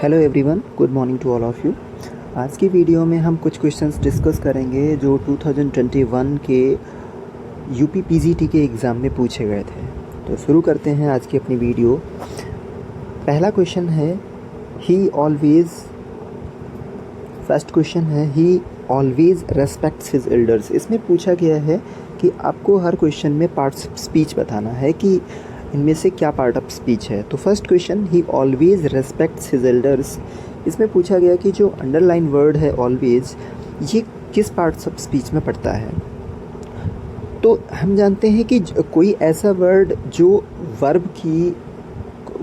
Hello everyone, good morning to all of you. आज की video में हम कुछ क्वेश्चंस डिस्कस करेंगे जो 2021 के यूपी पीजीटी के एग्ज़ाम में पूछे गए थे। तो शुरू करते हैं आज की अपनी वीडियो। पहला क्वेश्चन है फर्स्ट क्वेश्चन है ही ऑलवेज रेस्पेक्ट्स हिज एल्डर्स। इसमें पूछा गया है कि आपको हर क्वेश्चन में पार्ट्स ऑफ स्पीच बताना है कि इनमें से क्या पार्ट ऑफ स्पीच है। तो फर्स्ट क्वेश्चन ही ऑलवेज रेस्पेक्ट्स हिज एल्डर्स, इसमें पूछा गया कि जो अंडरलाइन वर्ड है ऑलवेज, ये किस पार्ट्स ऑफ स्पीच में पड़ता है। तो हम जानते हैं कि कोई ऐसा वर्ड जो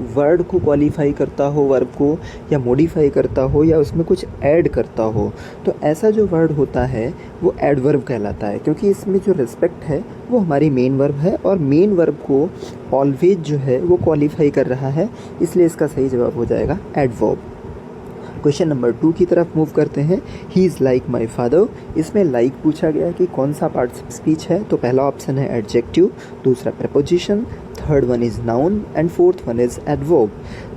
वर्ड को क्वालिफाई करता हो, वर्ब को या मॉडिफाई करता हो या उसमें कुछ ऐड करता हो, तो ऐसा जो वर्ड होता है वो एडवर्ब कहलाता है, क्योंकि इसमें जो रिस्पेक्ट है वो हमारी मेन वर्ब है और मेन वर्ब को ऑलवेज जो है वो क्वालिफाई कर रहा है, इसलिए इसका सही जवाब हो जाएगा एडवर्ब। क्वेश्चन नंबर 2 की तरफ मूव करते हैं। He is like my father, इसमें लाइक पूछा गया कि कौन सा पार्ट ऑफ स्पीच है। तो पहला ऑप्शन है एडजेक्टिव, दूसरा preposition, third one is noun and fourth one is adverb.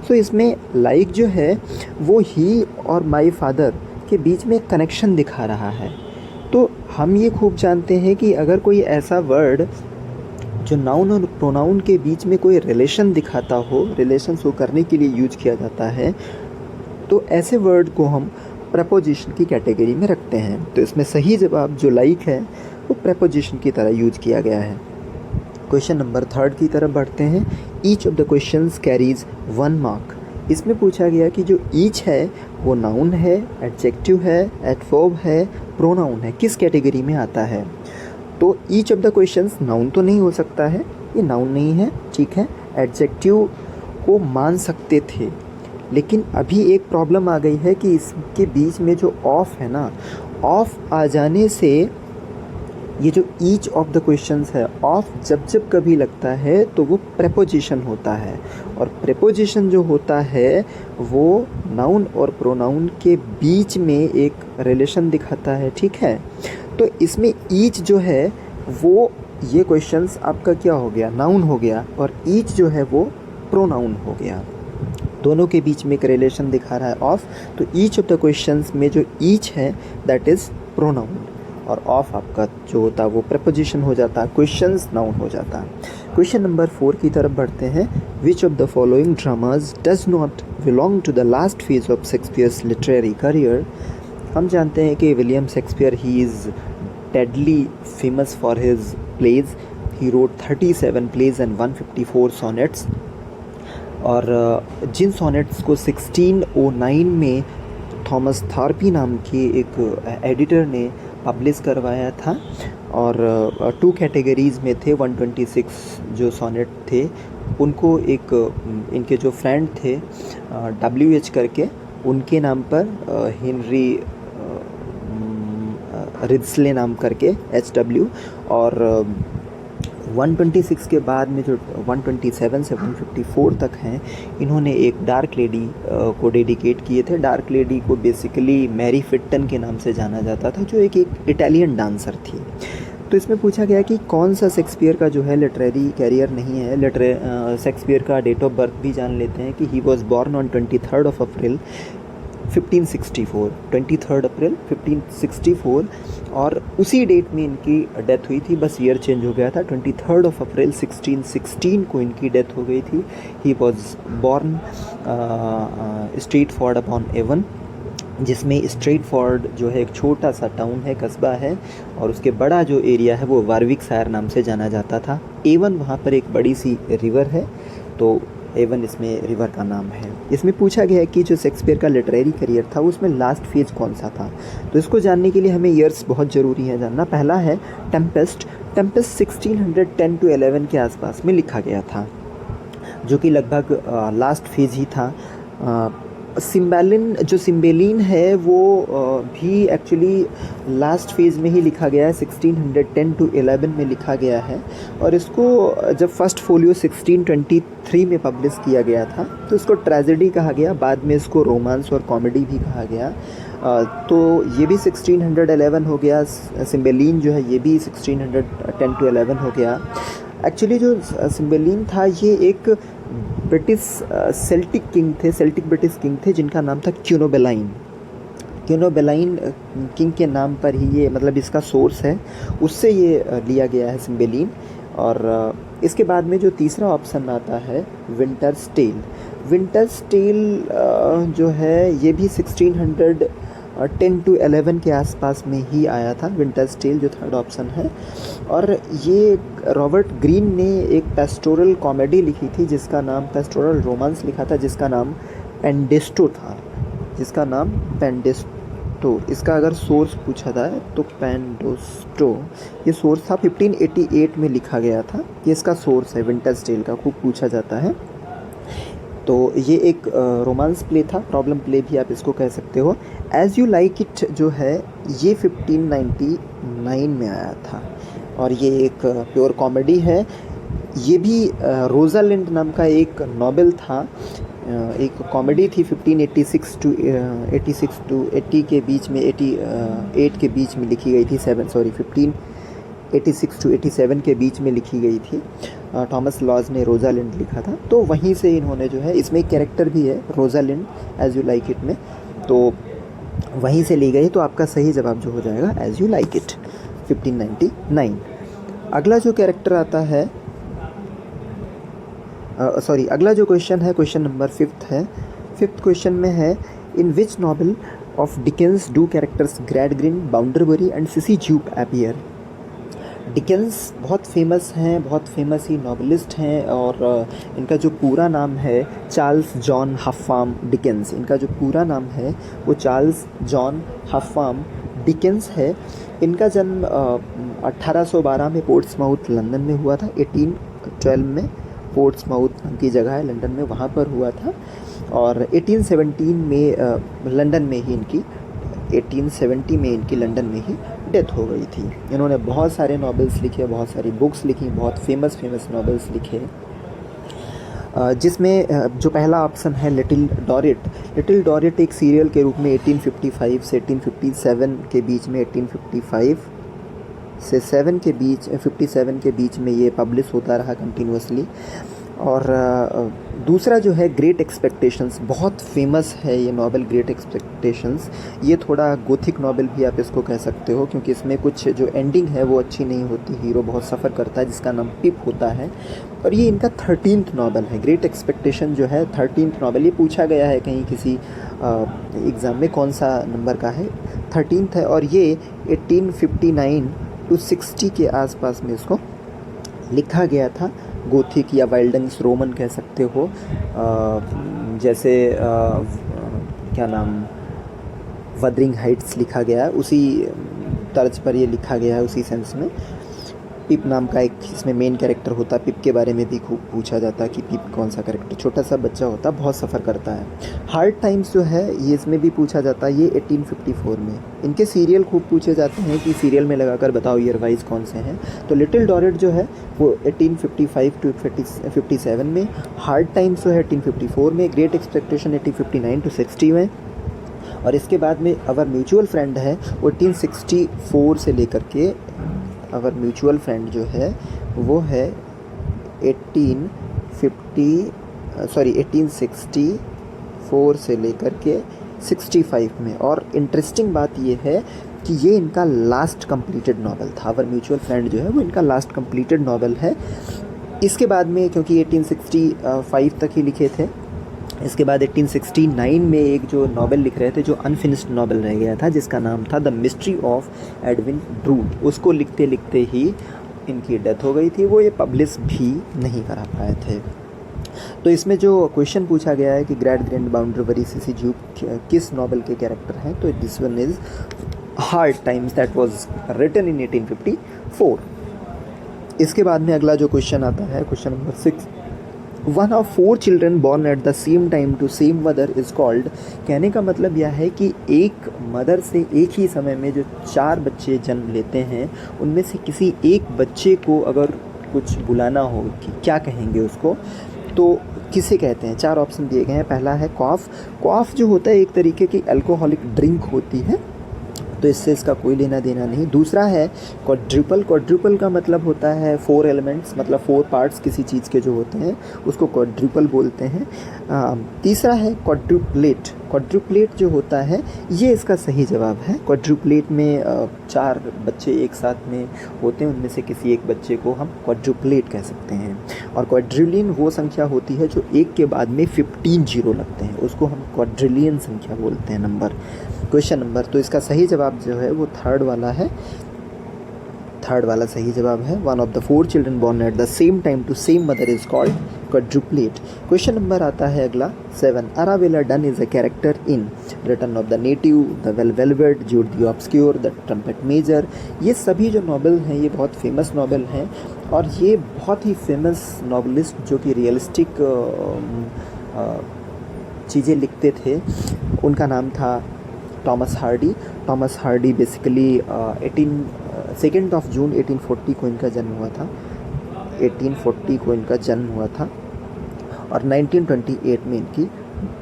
So इसमें लाइक जो है वो ही और माई फादर के बीच में कनेक्शन दिखा रहा है। तो हम ये खूब जानते हैं कि अगर कोई ऐसा वर्ड जो नाउन और प्रोनाउन के बीच में कोई रिलेशन दिखाता हो, रिलेशन शो करने के लिए यूज किया जाता है, तो ऐसे वर्ड को हम प्रेपोजिशन की कैटेगरी में रखते हैं। तो इसमें सही जवाब जो लाइक है वो प्रेपोजिशन की तरह यूज किया गया है। क्वेश्चन नंबर 3 की तरफ बढ़ते हैं। Each of the questions carries 1 mark, इसमें पूछा गया कि जो ईच है वो नाउन है, एडजेक्टिव है, एडवर्ब है, प्रोनाउन है, किस कैटेगरी में आता है। तो each of the questions noun तो नहीं हो सकता है, ये नाउन नहीं है, ठीक है। एडजेक्टिव को मान सकते थे, लेकिन अभी एक प्रॉब्लम आ गई है कि इसके बीच में जो ऑफ है ना, ऑफ आ जाने से ये जो ईच ऑफ द क्वेश्चंस है, ऑफ जब जब कभी लगता है तो वो प्रेपोजिशन होता है, और प्रेपोजिशन जो होता है वो नाउन और प्रोनाउन के बीच में एक रिलेशन दिखाता है, ठीक है। तो इसमें ईच जो है वो, ये क्वेश्चंस आपका क्या हो गया, नाउन हो गया, और ईच जो है वो प्रोनाउन हो गया। दोनों के बीच में एक रिलेशन दिखा रहा है ऑफ। तो ईच ऑफ द क्वेश्चंस में जो ईच है दैट इज़ प्रोनाउन, और ऑफ आपका जो होता है वो प्रेपोजिशन हो जाता है, क्वेश्चंस नाउन हो जाता है। क्वेश्चन नंबर 4 की तरफ बढ़ते हैं। Which of the following dramas does not belong to the last phase of Shakespeare's literary career. हम जानते हैं कि William Shakespeare he is deadly famous for his plays. He wrote 37 plays and 154 sonnets, और जिन सॉनेट्स को 1609 में Thomas थॉर्पी नाम के एक एडिटर ने पब्लिश करवाया था, और 2 कैटेगरीज़ में थे। 126 जो सॉनेट थे उनको एक इनके जो फ्रेंड थे WH करके, उनके नाम पर हेनरी रिड्सले नाम करके HW, और 126 के बाद में जो 127 से 154 तक हैं, इन्होंने एक डार्क लेडी को डेडिकेट किए थे। डार्क लेडी को बेसिकली मैरी फिट्टन के नाम से जाना जाता था, जो एक इटालियन डांसर थी। तो इसमें पूछा गया कि कौन सा शेक्सपियर का जो है लिटरेरी कैरियर नहीं है। शेक्सपियर का डेट ऑफ बर्थ भी जान लेते हैं कि ही वॉज बॉर्न ऑन 23 अप्रैल 1564, 23 अप्रैल 1564, और उसी डेट में इनकी डेथ हुई थी, बस ईयर चेंज हो गया था। 23 अप्रैल 1616 को इनकी डेथ हो गई थी। He was born Stratford upon Avon, जिसमें स्ट्रेटफोर्ड जो है एक छोटा सा टाउन है, कस्बा है, और उसके बड़ा जो एरिया है वो वारविकशायर नाम से जाना जाता था। एवन वहाँ पर एक बड़ी सी रिवर है, तो एवन इसमें रिवर का नाम है। इसमें पूछा गया है कि जो शेक्सपियर का लिटरेरी करियर था उसमें लास्ट फेज कौन सा था। तो इसको जानने के लिए हमें ईयर्स बहुत ज़रूरी है जानना। पहला है टेम्पेस्ट। टेम्पेस्ट 1610 to 11 के आसपास में लिखा गया था, जो कि लगभग लास्ट फेज ही था। सिम्बेलिन है वो भी एक्चुअली लास्ट फेज़ में ही लिखा गया है, 1610 to 11 में लिखा गया है, और इसको जब फर्स्ट फोलियो 1623 में पब्लिश किया गया था तो इसको ट्रेजेडी कहा गया, बाद में इसको रोमांस और कॉमेडी भी कहा गया। तो ये भी 1611 हो गया। सिम्बेलिन जो है ये भी 1610 to 11 हो गया। एक्चुअली जो सिम्बेलिन था ये एक ब्रिटिश सेल्टिक ब्रिटिश किंग थे जिनका नाम था क्यूनोबेलाइन। क्यूनोबेलाइन किंग के नाम पर ही ये, मतलब इसका सोर्स है, उससे ये लिया गया है सिम्बेलिन। और इसके बाद में जो तीसरा ऑप्शन आता है विंटर्स टेल। विंटर्स टेल जो है ये भी 1610 to 11 के आसपास में ही आया था, विंटर्स टेल जो थर्ड ऑप्शन है। और ये रॉबर्ट ग्रीन ने एक पेस्टोरल कॉमेडी लिखी थी जिसका नाम, पेस्टोरल रोमांस लिखा था जिसका नाम पेंडेस्टो था, जिसका नाम पेंडेस्टो। इसका अगर सोर्स पूछा जाए तो पेंडेस्टो ये सोर्स था, 1588 में लिखा गया था। ये इसका सोर्स है विंटर्स टेल का, खूब पूछा जाता है। तो ये एक रोमांस प्ले था, प्रॉब्लम प्ले भी आप इसको कह सकते हो। एज़ यू लाइक इट जो है ये 1599 में आया था और ये एक प्योर कॉमेडी है। ये भी रोज़ालिंड नाम का एक नॉवेल था, एक कॉमेडी थी। 1586 टू 80 के बीच में, 88 के बीच में लिखी गई थी, 1586 टू 87 के बीच में लिखी गई थी। थॉमस लॉज ने रोज़ालिंड लिखा था, तो वहीं से इन्होंने जो है, इसमें एक कैरेक्टर भी है रोज़ालिंड एज़ यू लाइक इट में, तो वहीं से ली गई। तो आपका सही जवाब जो हो जाएगा एज़ यू लाइक इट 1599। अगला जो कैरेक्टर आता है, अगला जो क्वेश्चन है, क्वेश्चन नंबर 5 है। 5th क्वेश्चन में है, in which novel of Dickens do characters Gradgrind, Bounderby and Sissy Jupe appear. Dickens बहुत फेमस हैं, बहुत फेमस ही नॉवलिस्ट हैं और इनका जो पूरा नाम है चार्ल्स जॉन हफाम डिकेंस। इनका जो पूरा नाम है वो चार्ल्स जॉन हफाम डिकेंस है। इनका जन्म 1812 में पोर्ट्समाउथ लंदन में हुआ था। 1812 में पोर्ट्समाउथ नाम की जगह है लंदन में, वहाँ पर हुआ था। और 1817 में लंदन में ही इनकी 1870 में इनकी लंदन में ही डेथ हो गई थी। इन्होंने बहुत सारे नॉवेल्स लिखे, बहुत सारी बुक्स लिखी, बहुत फेमस नॉवेल्स लिखे, जिसमें जो पहला ऑप्शन है लिटिल डॉरेट। लिटिल डॉरेट एक सीरियल के रूप में 1855 से 1857 के बीच में, 1855 से 7 के बीच, 57 के बीच में ये पब्लिश होता रहा कंटिन्यूसली। और दूसरा जो है ग्रेट एक्सपेक्टेशंस, बहुत फेमस है ये नॉवेल ग्रेट एक्सपेक्टेशंस। ये थोड़ा गोथिक नॉवेल भी आप इसको कह सकते हो, क्योंकि इसमें कुछ जो एंडिंग है वो अच्छी नहीं होती, हीरो बहुत सफ़र करता है जिसका नाम पिप होता है। और ये इनका 13th नॉवेल है। ग्रेट एक्सपेक्टेशन जो है 13th नॉवेल, ये पूछा गया है कहीं किसी एग्ज़ाम में कौन सा नंबर का है, 13th है। और ये 1859 to 60 के आसपास में इसको लिखा गया था। गोथिक या वाइल्डंग्स रोमन कह सकते हो, जैसे क्या नाम, वदरिंग हाइट्स लिखा गया है, उसी तर्ज पर ये लिखा गया है, उसी सेंस में। पिप नाम का एक इसमें मेन कैरेक्टर होता है। पिप के बारे में भी खूब पूछा जाता है कि पिप कौन सा कैरेक्टर, छोटा सा बच्चा होता है, बहुत सफ़र करता है। हार्ड टाइम्स जो है ये इसमें भी पूछा जाता है, ये 1854 में। इनके सीरियल खूब पूछे जाते हैं कि सीरियल में लगाकर बताओ ईयर वाइज कौन से हैं। तो लिटिल डॉरेट जो है वो 1855 टू 57 में, हार्ड टाइम्स जो है 1854 में, ग्रेट एक्सपेक्टेशन 1859 to 60 में, और इसके बाद में अवर म्यूचुअल फ्रेंड है वो 1864 से लेकर के, अवर म्यूचुअल फ्रेंड जो है वो है 1864 से लेकर के 65 में। और इंटरेस्टिंग बात ये है कि ये इनका लास्ट कंप्लीटेड नॉवेल था। अवर म्यूचुअल फ्रेंड जो है वो इनका लास्ट कंप्लीटेड नॉवेल है। इसके बाद में, क्योंकि 1865 तक ही लिखे थे, इसके बाद 1869 में एक जो नॉवेल लिख रहे थे, जो अनफिनिश्ड नॉवेल रह गया था, जिसका नाम था the mystery of Edwin druid, उसको लिखते लिखते ही इनकी डेथ हो गई थी। वो ये पब्लिश भी नहीं करा पाए थे। तो इसमें जो क्वेश्चन पूछा गया है कि ग्रैंड बाउंडरबरी सिसी ज्यूप किस नॉवेल के कैरेक्टर हैं, तो this one is Hard Times, that was written in 1854। इसके बाद में अगला जो क्वेश्चन आता है, question number 6, one of 4 children born at the same time to same mother is called. कहने का मतलब यह है कि एक मदर से एक ही समय में जो 4 बच्चे जन्म लेते हैं, उनमें से किसी एक बच्चे को अगर कुछ बुलाना हो कि क्या कहेंगे उसको, तो किसे कहते हैं। 4 ऑप्शन दिए गए हैं। पहला है कॉफ़। कॉफ़ जो होता है एक तरीके की अल्कोहलिक ड्रिंक होती है, तो इससे इसका कोई लेना देना नहीं। दूसरा है क्वाड्रुपल। क्वाड्रुपल का मतलब होता है 4 एलिमेंट्स, मतलब 4 पार्ट्स किसी चीज़ के जो होते हैं उसको क्वाड्रुपल बोलते हैं। तीसरा है क्वाड्रुप्लेट। क्वाड्रुप्लेट जो होता है ये इसका सही जवाब है। क्वाड्रुप्लेट में 4 बच्चे एक साथ में होते हैं, उनमें से किसी एक बच्चे को हम क्वाड्रुप्लेट कह सकते हैं। और क्वाड्रिलियन वो संख्या होती है जो एक के बाद में 15 जीरो लगते हैं, उसको हम क्वाड्रिलियन संख्या बोलते हैं, नंबर, क्वेश्चन नंबर। तो इसका सही जवाब जो है वो थर्ड वाला है। थर्ड वाला सही जवाब है। 1 of the 4 children born at the same time to same mother is called quadruplet। Question number आता है अगला 7। Arabella Dunn is a character in Return of the Native, The Velvet, Jude the Obscure, The Trumpet Major। ये सभी जो novel हैं ये बहुत famous novel हैं और ये बहुत ही फेमस नॉवेलिस्ट जो कि रियलिस्टिक चीज़ें लिखते थे, उनका नाम था Thomas Hardy. Thomas Hardy basically 2 जून 1840 को इनका जन्म हुआ था। 1840 को इनका जन्म हुआ था और 1928 में इनकी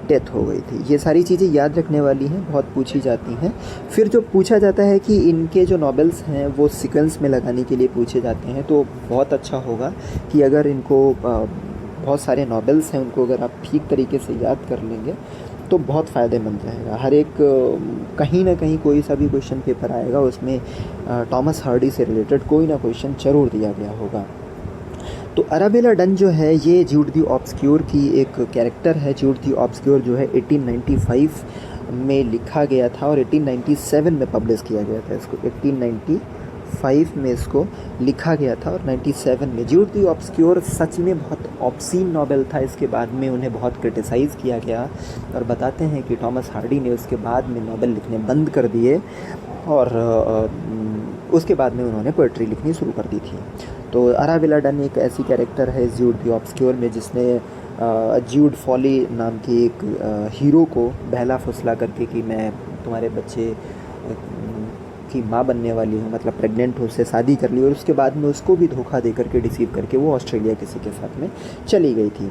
डेथ हो गई थी। ये सारी चीज़ें याद रखने वाली हैं, बहुत पूछी जाती हैं। फिर जो पूछा जाता है कि इनके जो नॉवेल्स हैं वो सीक्वेंस में लगाने के लिए पूछे जाते हैं, तो बहुत अच्छा होगा कि अगर इनको बहुत सारे नॉवेल्स हैं उनको अगर आप ठीक तरीके से याद कर लेंगे तो बहुत फ़ायदेमंद रहेगा। हर एक कहीं ना कहीं कोई सा भी क्वेश्चन पेपर आएगा उसमें टॉमस हार्डी से रिलेटेड कोई ना क्वेश्चन ज़रूर दिया गया होगा। तो अराबेला डन जो है ये ज्यूड द ऑब्सक्योर की एक कैरेक्टर है। ज्यूड द ऑब्सक्योर जो है 1895 में लिखा गया था और 1897 में पब्लिश किया गया था इसको। 1895 में इसको लिखा गया था और 97 में। ज्यूड द ऑब्सक्योर सच में बहुत ऑब्सीन नॉवेल था। इसके बाद में उन्हें बहुत क्रिटिसाइज़ किया गया और बताते हैं कि टॉमस हार्डी ने उसके बाद में नॉवेल लिखने बंद कर दिए और उसके बाद में उन्होंने पोइट्री लिखनी शुरू कर दी थी। तो अराबेला डन एक ऐसी कैरेक्टर है ज्यूड द ऑब्सक्योर में जिसने ज्यूड फॉली नाम की एक हीरो को बहला फुसला करके कि मैं तुम्हारे बच्चे की माँ बनने वाली हूँ, मतलब प्रेग्नेंट हूँ, उससे शादी कर ली और उसके बाद में उसको भी धोखा दे करके डिसीव करके वो ऑस्ट्रेलिया किसी के साथ में चली गई थी।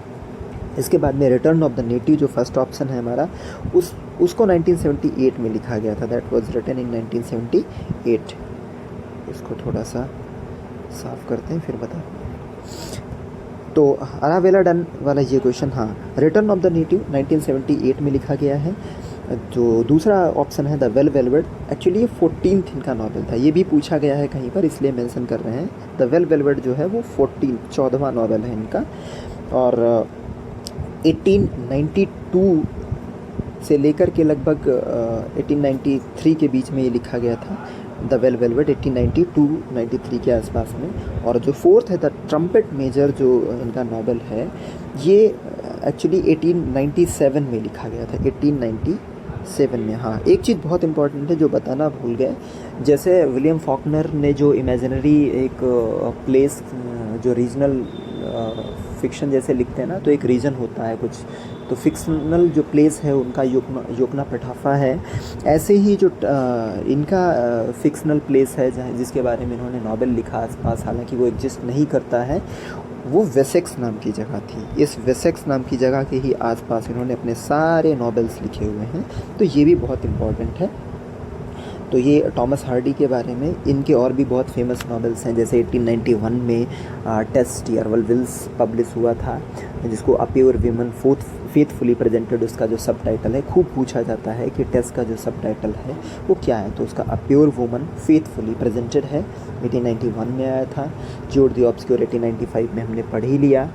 इसके बाद में रिटर्न ऑफ द नेटिव जो फर्स्ट ऑप्शन है हमारा उसको 1978 में लिखा गया था। That was written in 1978। इसको थोड़ा सा साफ करते हैं फिर बताते हैं। तो अराबेला डन वाला ये क्वेश्चन, हाँ, रिटर्न ऑफ द नेटिव 1978 में लिखा गया है। जो दूसरा ऑप्शन है द वेलवेट, एक्चुअली ये 14th इनका नॉवेल था, ये भी पूछा गया है कहीं पर इसलिए मेंशन कर रहे हैं। द वेलवेट जो है वो 14वां नॉवेल है इनका और 1892 से लेकर के लगभग 1893 के बीच में ये लिखा गया था। द वेलवेट 1892-93 के आसपास में। और जो 4th है द ट्रम्पेट मेजर जो इनका नॉवेल है ये एक्चुअली 1897 में लिखा गया था। 1897 में। हाँ, एक चीज़ बहुत इंपॉर्टेंट है जो बताना भूल गए, जैसे विलियम फॉकनर ने जो इमेजिनरी एक प्लेस जो रीजनल फिक्शन जैसे लिखते हैं ना, तो एक रीजन होता है कुछ, तो फिक्शनल जो प्लेस है उनका योकना पठाफा है। ऐसे ही जो इनका फिक्शनल प्लेस है जहाँ जिसके बारे में इन्होंने नॉवेल लिखा आसपास, हालांकि वो एग्जिस्ट नहीं करता है, वो वेसेक्स नाम की जगह थी। इस वेसेक्स नाम की जगह के ही आसपास इन्होंने अपने सारे नॉवेल्स लिखे हुए हैं, तो ये भी बहुत इम्पॉर्टेंट है। तो ये टॉमस हार्डी के बारे में। इनके और भी बहुत फेमस नॉवेल्स हैं, जैसे 1891 में टेस्ट टियरवल विल्स पब्लिश हुआ था, जिसको a pure women faithfully presented, उसका जो सब टाइटल है, खूब पूछा जाता है कि टेस्ट का जो सब टाइटल है वो क्या है, तो उसका a pure woman faithfully presented है, 1891 में आया था। ज्यूड द ऑब्सक्योर 1895 में हमने पढ़ ही लिया।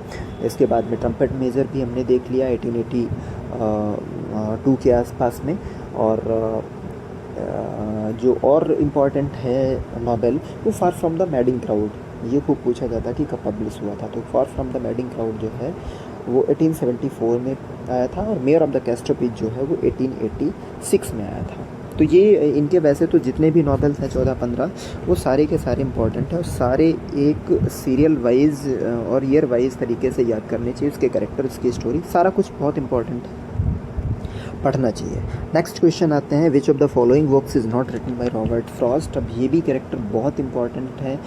इसके बाद में ट्रम्पेट मेजर भी हमने देख लिया 1882 के आसपास में। और जो और इम्पॉर्टेंट है नॉवेल वो far from the madding crowd, ये खूब पूछा जाता है कि कब पब्लिश हुआ था, तो far from the madding crowd जो है वो 1874 में आया था और मेयर ऑफ द कैस्ट्रोपीज जो है वो 1886 में आया था। तो ये इनके वैसे तो जितने भी नॉवेल्स हैं 14-15 वो सारे के सारे इम्पॉर्टेंट हैं और सारे एक सीरियल वाइज और ईयर वाइज तरीके से याद करने चाहिए। उसके कैरेक्टर, उसकी स्टोरी, सारा कुछ बहुत इम्पॉर्टेंट है। पढ़ना चाहिए। नेक्स्ट क्वेश्चन आते हैं, which of the following works is not written by Robert Frost. अब ये भी कैरेक्टर बहुत इंपॉर्टेंट है।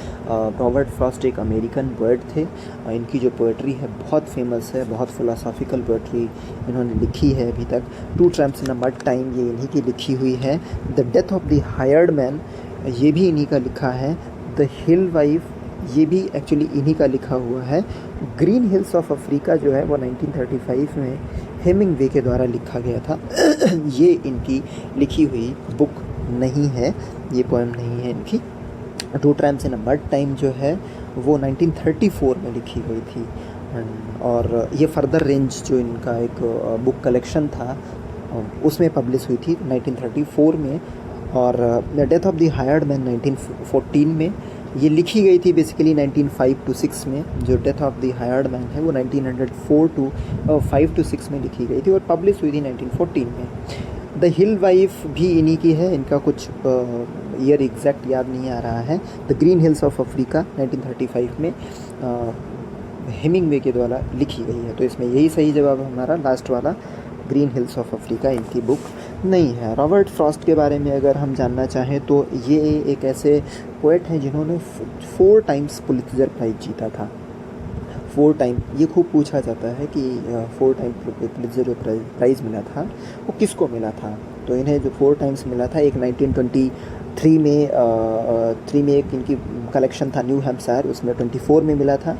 रॉबर्ट फ्रॉस्ट एक अमेरिकन पोएट थे। इनकी जो पोएट्री है बहुत फेमस है, बहुत फिलोसॉफिकल पोएट्री इन्होंने लिखी है अभी तक। Two tramps in a mud time ये इन्हीं की लिखी हुई है। The death of the hired man ये भी इन्हीं का लिखा है। द हिल वाइफ ये भी एक्चुअली इन्हीं का लिखा हुआ है। ग्रीन हिल्स ऑफ अफ्रीका जो है वो 1935 में हेमिंगवे के द्वारा लिखा गया था। ये इनकी लिखी हुई बुक नहीं है, ये पोएम नहीं है इनकी। Two tramps in a mud time जो है वो 1934 में लिखी गई थी। और ये फर्दर रेंज जो इनका एक बुक कलेक्शन था उसमें पब्लिश हुई थी 1934 में। और the death of the hired man 1914 में ये लिखी गई थी बेसिकली 1905 to 6 में। जो death of the hired man है वो 1904 to 5 to 6 में लिखी गई थी और पब्लिश हुई थी 1914 में। द हिल वाइफ भी इन्हीं की है, इनका कुछ ईयर एग्जैक्ट याद नहीं आ रहा है। The green hills of Africa 1935 में हेमिंगवे के द्वारा लिखी गई है। तो इसमें यही सही जवाब हमारा लास्ट वाला, ग्रीन हिल्स ऑफ अफ्रीका इनकी बुक नहीं है। रॉबर्ट फ्रॉस्ट के बारे में अगर हम जानना चाहें तो ये एक ऐसे पोएट हैं जिन्होंने 4 टाइम्स पुलित्ज़र प्राइज़ जीता था। 4 टाइम, ये खूब पूछा जाता है कि 4 टाइम पुलित्ज़र जो प्राइज़ मिला था वो किसको मिला था। तो इन्हें जो 4 टाइम्स मिला था, एक 1923 में एक इनकी कलेक्शन था न्यू हैम्पशायर, उसमें 24 में मिला था।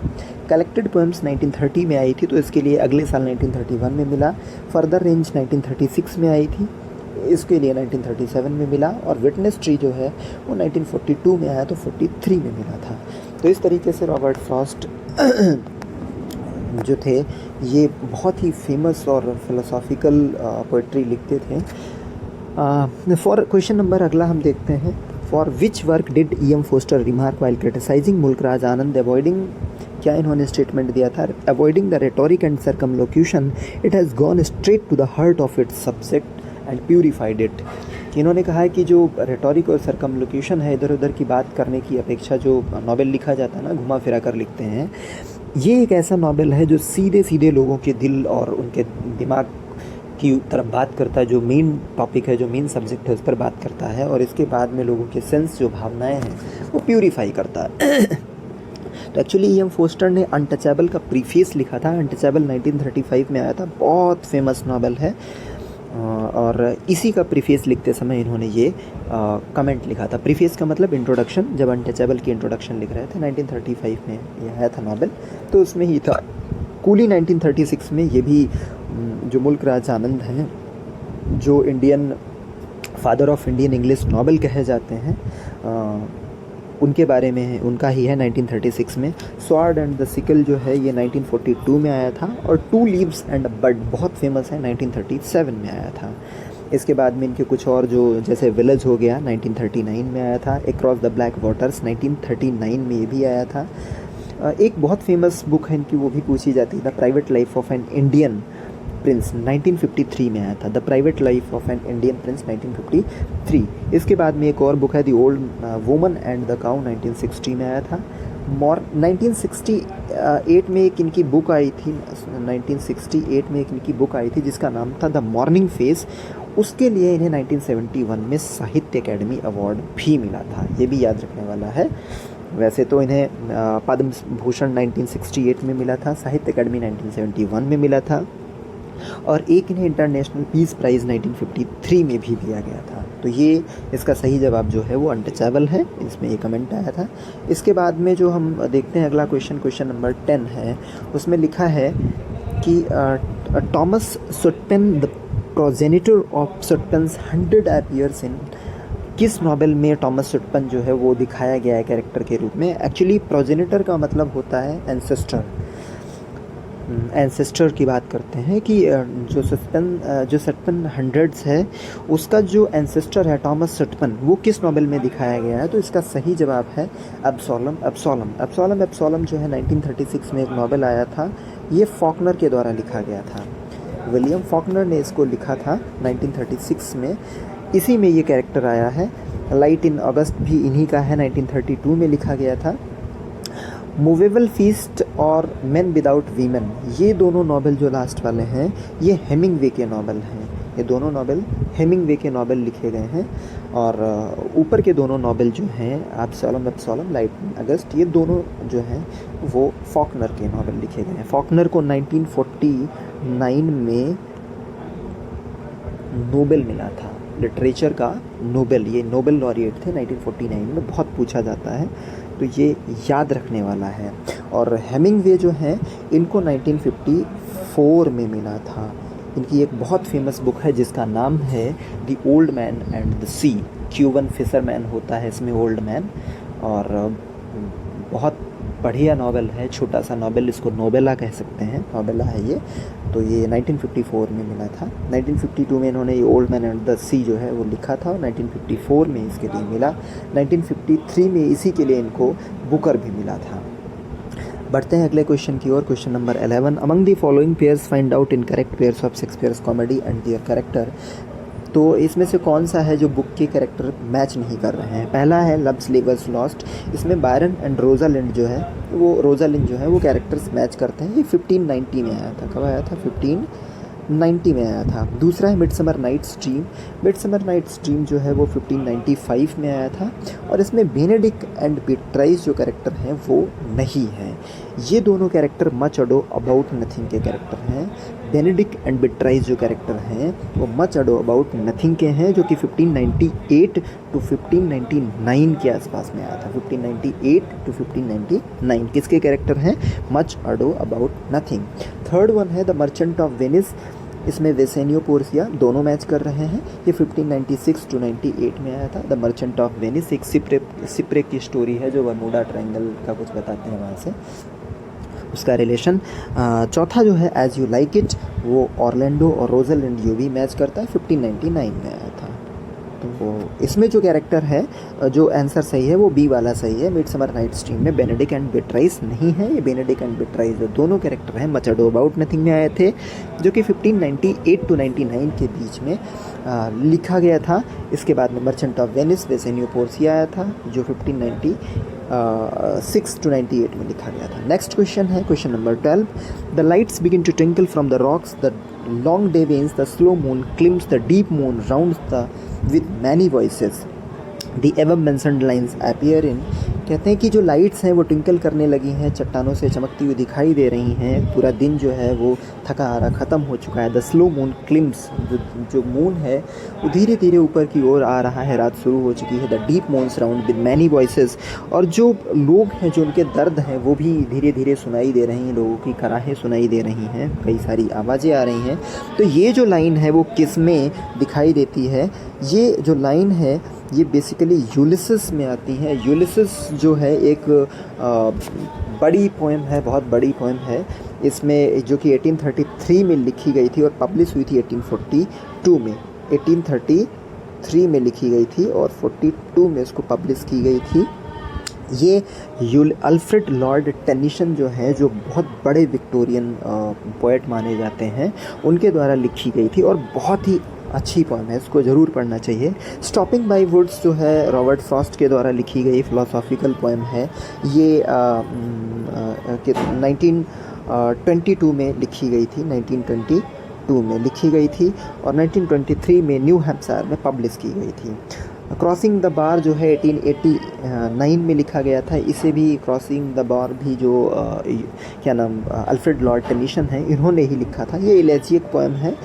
कलेक्टेड पोएम्स 1930 में आई थी तो इसके लिए अगले साल 1931 में मिला। फर्दर रेंज 1936 में आई थी, इसके लिए 1937 में मिला। और विटनेस ट्री जो है वो 1942 में आया तो 43 में मिला था। तो इस तरीके से रॉबर्ट फ्रॉस्ट जो थे ये बहुत ही फेमस और फिलोसॉफिकल पोइट्री लिखते थे। फॉर क्वेश्चन नंबर अगला हम देखते हैं, for which work did E.M. Forster remark while criticising Mulk Raj Anand avoiding, क्या इन्होंने स्टेटमेंट दिया था, avoiding the rhetoric and circumlocution it has gone straight to the heart of its subject and purified it. इन्होंने कहा है कि जो रेटोरिक और सर्कमलोक्यूशन है, इधर उधर की बात करने की अपेक्षा जो नॉवेल लिखा जाता है ना, घुमा फिरा कर लिखते हैं, ये एक ऐसा नॉवेल है जो सीधे सीधे लोगों के दिल और उनके दिमाग की तरफ बात करता है। जो मेन टॉपिक है, जो मेन सब्जेक्ट है, उस पर बात करता है और इसके बाद में लोगों के सेंस, जो भावनाएं हैं, वो प्यूरिफाई करता है। तो एक्चुअली E.M. फोस्टर ने अनटचेबल का प्रीफेस लिखा था। अनटचेबल 1935 में आया था, बहुत फेमस नॉवेल है। और इसी का प्रीफेस लिखते समय इन्होंने ये कमेंट लिखा था। प्रीफेस का मतलब इंट्रोडक्शन, जब अनटचेबल की इंट्रोडक्शन लिख रहे थे 1935 में ये आया था नॉवेल, तो उसमें ही था। कूली 1936 में ये भी जो मुल्क राज आनंद हैं, जो Indian father of Indian English novel कहे जाते हैं, उनके बारे में है, उनका ही है 1936 में। स्वॉर्ड एंड द सिकल जो है ये 1942 में आया था। और टू लीव्स एंड अ बड बहुत फेमस है, 1937 में आया था। इसके बाद में इनके कुछ और जो, जैसे विलेज हो गया 1939 में आया था। अक्रॉस द ब्लैक वाटर्स 1939 में ये भी आया था। एक बहुत फेमस बुक है इनकी, वो भी पूछी जाती है, the private life of an Indian Prince 1953 में आया था। The private life of an Indian Prince 1953। इसके बाद में एक और बुक है, The old woman and the cow 1960 में आया था। 1968 में एक इनकी बुक आई थी, 1968 में एक इनकी बुक आई थी जिसका नाम था द मॉर्निंग फेस। उसके लिए इन्हें 1971 में साहित्य अकेडमी अवार्ड भी मिला था, ये भी याद रखने वाला है। वैसे तो इन्हें पद्म भूषण 1968 में मिला था, साहित्य अकेडमी 1971 में मिला था, और एक इन्हें इंटरनेशनल पीस प्राइज़ 1953 में भी दिया गया था। तो ये इसका सही जवाब जो है वो अनटचेबल है, इसमें ये कमेंट आया था। इसके बाद में जो हम देखते हैं अगला क्वेश्चन नंबर 10 है, उसमें लिखा है कि Thomas Sutpen the progenitor of Sutpen's 100 appears in, किस नॉवेल में टॉमस सुटपेन जो है वो दिखाया गया है कैरेक्टर के रूप में। एक्चुअली प्रोजेनिटर का मतलब होता है एंसेस्टर। एंसेस्टर की बात करते हैं कि जो सुटपेन हंड्रेड्स है उसका जो एंसेस्टर है टॉमस सुटपेन, वो किस नॉवेल में दिखाया गया है। तो इसका सही जवाब है एब्सोलम। एब्सोलम जो है 1936 में एक नॉवेल आया था, ये फॉकनर के द्वारा लिखा गया था। विलियम फॉकनर ने इसको लिखा था 1936 में, इसी में ये कैरेक्टर आया है। लाइट इन अगस्त भी इन्हीं का है, 1932 में लिखा गया था। मूवेबल फीस्ट और मैन विदाउट वीमेन, ये दोनों नॉवेल जो लास्ट वाले हैं ये हेमिंगवे के नॉवेल हैं। ये दोनों नावल हेमिंगवे के नावल लिखे गए हैं। और ऊपर के दोनों नावल जो हैं एब्सोलम एब्सोलम, लाइटनिंग अगस्त, ये दोनों जो हैं वो फॉकनर के नावल लिखे गए हैं। फॉकनर को 1949 में नोबेल मिला था, लिटरेचर का नोबेल। ये नोबेल लॉरिएट थे 1949 में, बहुत पूछा जाता है, तो ये याद रखने वाला है। और हेमिंगवे जो हैं इनको 1954 में मिला था। इनकी एक बहुत फेमस बुक है जिसका नाम है The old man and the Sea. Cuban fisherman होता है इसमें ओल्ड मैन, और बहुत बढ़िया नावल है, छोटा सा नावल, इसको नोबेला कह सकते हैं, नोबेला है ये। तो ये 1954 में मिला था। 1952 में इन्होंने ये ओल्ड मैन एंड द सी जो है वो लिखा था, और 1954 में इसके लिए मिला। 1953 में इसी के लिए इनको बुकर भी मिला था। बढ़ते हैं अगले क्वेश्चन की ओर। Question number 11, among the following pairs find out incorrect pairs of Shakespeare's comedy and their character. तो इसमें से कौन सा है जो बुक के कैरेक्टर मैच नहीं कर रहे हैं? पहला है लव स्लीवर्स लॉस्ट। इसमें बायरन एंड रोजालिंड जो है वो कैरेक्टर्स मैच करते हैं। ये 1590 में आया था। कब आया था? 1590 में आया था। दूसरा है Midsummer Night's Dream. Midsummer Night's Dream जो है वो 1595 में आया था, और इसमें बेनेडिक्ट एंड बीट्राइस जो कैरेक्टर हैं वो नहीं हैं। ये दोनों character much ado about nothing के कैरेक्टर हैं। बेनेडिक्ट एंड बीट्राइस जो कैरेक्टर हैं वो मच अडो अबाउट नथिंग के हैं, जो कि 1598 टू 1599 के आसपास में आया था। 1598 टू 1599 किसके कैरेक्टर हैं? Much ado about nothing. Third one है the merchant of Venice. Bassanio वेसेनियो पोर्सिया दोनों मैच कर रहे हैं। ये 1596 टू 98 में आया था। द मर्चेंट ऑफ वेनिस एक सिप्रे की स्टोरी है जो बर्मुडा ट्रायंगल का कुछ बताते हैं, वहाँ से उसका रिलेशन। चौथा जो है एज यू लाइक इट, वो ऑर्लैंडो और रोजलिंड यू भी मैच करता है, 1599 में आया था। तो इसमें जो कैरेक्टर है, जो आंसर सही है वो बी वाला सही है। मिडसमर नाइट्स ड्रीम में बेनेडिक्ट एंड बीट्राइस नहीं है। ये बेनेडिक्ट एंड बीट्राइस जो दोनों कैरेक्टर हैं मच अडो अबाउट नथिंग में आए थे, जो कि 1598 टू 99 के बीच में लिखा गया था। इसके बाद में मर्चेंट ऑफ वेनिस वेसेनियो पोर्सिया आया था, जो 1596 टू 98 में लिखा गया था। नेक्स्ट क्वेश्चन है question number 12, the lights begin to twinkle from the rocks, the long day wanes, the slow moon climbs the deep moon rounds the with many voices, the above mentioned lines appear in। कहते हैं कि जो lights हैं वो twinkle करने लगी हैं, चट्टानों से चमकती हुई दिखाई दे रही हैं, पूरा दिन जो है वो थका हारा ख़त्म हो चुका है। द स्लो मून क्लिम्स, जो मून है वो धीरे धीरे ऊपर की ओर आ रहा है, रात शुरू हो चुकी है। The deep moons round with many voices, और जो लोग हैं जो उनके दर्द हैं वो भी धीरे धीरे सुनाई दे रही हैं, लोगों की कराहें सुनाई दे रही हैं, कई सारी आवाज़ें आ रही हैं। तो ये जो लाइन है वो किस में दिखाई देती है? ये जो लाइन है ये बेसिकली यूलिसिस में आती है। यूलिसिस जो है एक बड़ी पोएम है, बहुत बड़ी पोएम है। इसमें जो कि 1833 में लिखी गई थी और पब्लिश हुई थी 1842 में। 1833 में लिखी गई थी और 42 में इसको पब्लिश की गई थी। ये अल्फ्रेड लॉर्ड टेनिसन जो है, जो बहुत बड़े विक्टोरियन पोएट माने जाते हैं, उनके द्वारा लिखी गई थी और बहुत ही अच्छी पोएम है, इसको ज़रूर पढ़ना चाहिए। स्टॉपिंग बाय वुड्स जो है रॉबर्ट फ्रॉस्ट के द्वारा लिखी गई फ़िलोसॉफ़िकल पोएम है। ये 1922 में लिखी गई थी, 1922 में लिखी गई थी और 1923 में न्यू हैम्पशायर में पब्लिश की गई थी। क्रॉसिंग द बार जो है 1889 में लिखा गया था। इसे भी क्रॉसिंग द बार भी जो क्या नाम अल्फ्रेड लॉर्ड टेनिसन है, इन्होंने ही लिखा था। ये एलेजियक पोएम है।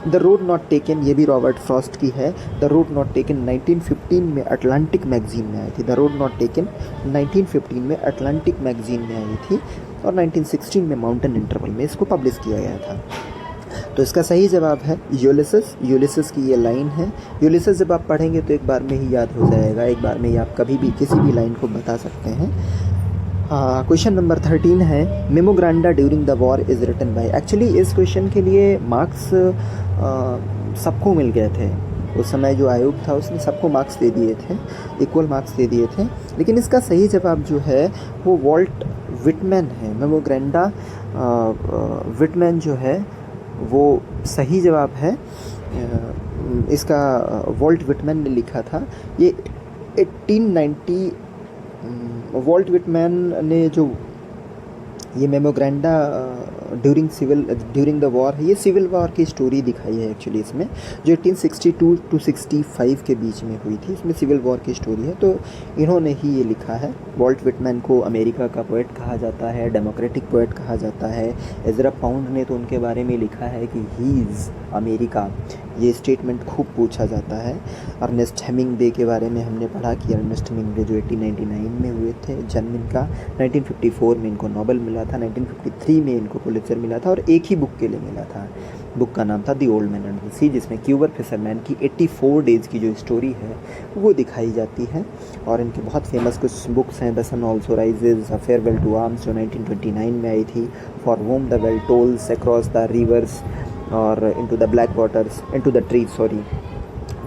द रोड नॉट टेकन, ये भी रॉबर्ट फ्रॉस्ट की है। द रोड नॉट टेकन 1915 में अटलांटिक मैगजीन में आई थी। द रोड नॉट टेकन 1915 में अटलांटिक मैगजीन में आई थी और 1916 में माउंटेन इंटरवल में इसको पब्लिश किया गया था। तो इसका सही जवाब है यूलिसिस। यूलिसिस की ये लाइन है। यूलिसिस जब आप पढ़ेंगे तो एक बार में ही याद हो जाएगा, एक बार में ही आप कभी भी किसी भी लाइन को बता सकते हैं। क्वेश्चन नंबर 13 है memoranda during the war is written by. Actually इस क्वेश्चन के लिए मार्क्स सबको मिल गए थे। उस समय जो आयोग था उसने सबको मार्क्स दे दिए थे, इक्वल मार्क्स दे दिए थे। लेकिन इसका सही जवाब जो है वो वॉल्ट विटमैन है। मेमोग्रांडा विटमैन जो है वो सही जवाब है। इसका वॉल्ट विटमैन ने लिखा था। ये 1890 वॉल्ट विटमैन ने जो ये मेमोग्रांडा ड्यूरिंग द वॉर है। ये सिविल वॉर की स्टोरी दिखाई है एक्चुअली इसमें, जो 1862 टू 65 के बीच में हुई थी। इसमें सिविल वॉर की स्टोरी है, तो इन्होंने ही ये लिखा है। वॉल्ट विटमैन को अमेरिका का पोएट कहा जाता है, डेमोक्रेटिक पोएट कहा जाता है। एजरा पाउंड ने तो उनके बारे में लिखा है कि ही इज़ अमेरिका। ये स्टेटमेंट खूब पूछा जाता है। अर्नेस्ट हेमिंग्वे के बारे में हमने पढ़ा कि अर्नेस्ट हेमिंग्वे जो 1899 में हुए थे जन्म इनका, 1954 में इनको नोबेल मिला था, 1953 में इनको पुलित्जर मिला था, और एक ही बुक के लिए मिला था। बुक का नाम था the old man and the sea, जिसमें क्यूबर फिशरमैन की 84 डेज़ की जो स्टोरी है वो दिखाई जाती है। और इनके बहुत फेमस कुछ बुक्स हैं, the sun also rises, a farewell to arms जो 1929 में आई थी, for whom the bell tolls, across the rivers, और into the black waters, into the trees, sorry,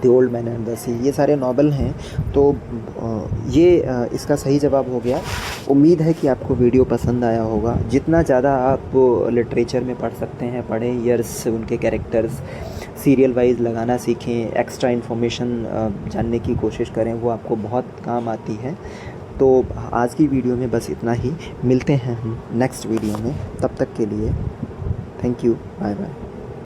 the old man and the sea, ये सारे novel हैं। तो ये इसका सही जवाब हो गया। उम्मीद है कि आपको वीडियो पसंद आया होगा। जितना ज़्यादा आप लिटरेचर में पढ़ सकते हैं पढ़ें, ईयर्स, उनके कैरेक्टर्स सीरियल वाइज लगाना सीखें, एक्स्ट्रा इन्फॉर्मेशन जानने की कोशिश करें, वो आपको बहुत काम आती है। तो आज की वीडियो में बस इतना ही। मिलते हैं हम नेक्स्ट वीडियो में, तब तक के लिए थैंक यू, बाय बाय।